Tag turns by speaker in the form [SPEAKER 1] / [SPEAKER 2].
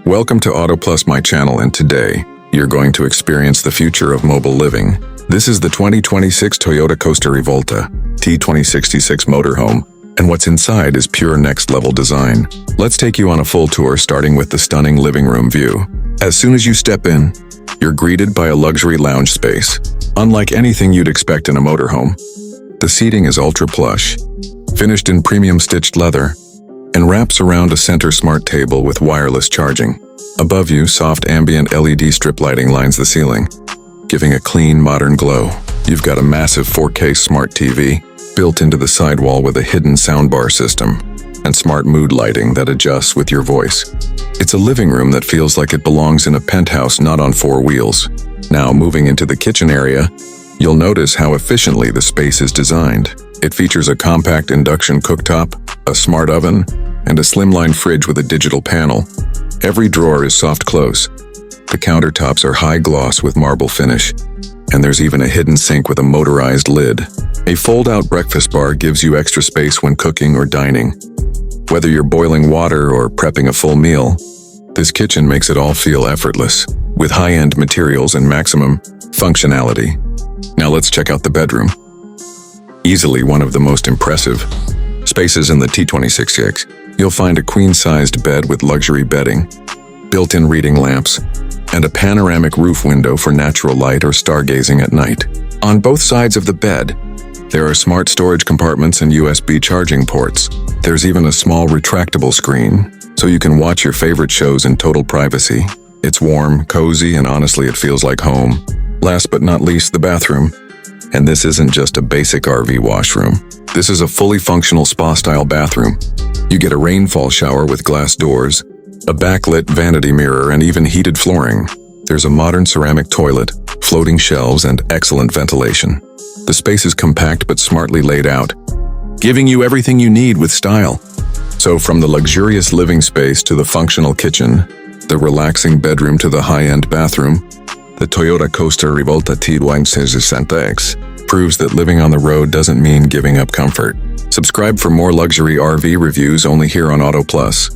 [SPEAKER 1] Welcome to Auto Plus, my channel, and today, you're going to experience the future of mobile living. This is the 2026 Toyota Coaster Rivolta T2066 Motorhome, and what's inside is pure next-level design. Let's take you on a full tour, starting with the stunning living room view. As soon as you step in, you're greeted by a luxury lounge space. Unlike anything you'd expect in a motorhome, the seating is ultra-plush, finished in premium stitched leather, and wraps around a center smart table with wireless charging. Above you, soft ambient LED strip lighting lines the ceiling, giving a clean, modern glow. You've got a massive 4K smart TV built into the sidewall with a hidden soundbar system and smart mood lighting that adjusts with your voice. It's a living room that feels like it belongs in a penthouse, not on four wheels. Now, moving into the kitchen area, you'll notice how efficiently the space is designed. It features a compact induction cooktop, a smart oven, and a slimline fridge with a digital panel. Every drawer is soft close. The countertops are high gloss with marble finish, and there's even a hidden sink with a motorized lid. A fold-out breakfast bar gives you extra space when cooking or dining. Whether you're boiling water or prepping a full meal, this kitchen makes it all feel effortless, with high-end materials and maximum functionality. Now let's check out the bedroom. Easily one of the most impressive spaces in the T2066, you'll find a queen-sized bed with luxury bedding, built-in reading lamps, and a panoramic roof window for natural light or stargazing at night. On both sides of the bed, there are smart storage compartments and USB charging ports. There's even a small retractable screen, so you can watch your favorite shows in total privacy. It's warm, cozy, and honestly, it feels like home. Last but not least, the bathroom. And this isn't just a basic RV washroom. This is a fully functional spa-style bathroom. You get a rainfall shower with glass doors, a backlit vanity mirror, and even heated flooring. There's a modern ceramic toilet, floating shelves, and excellent ventilation. The space is compact but smartly laid out, giving you everything you need with style. So from the luxurious living space to the functional kitchen, the relaxing bedroom to the high-end bathroom, the Toyota Coaster Rivolta T2066 proves that living on the road doesn't mean giving up comfort. Subscribe for more luxury RV reviews only here on Auto Plus.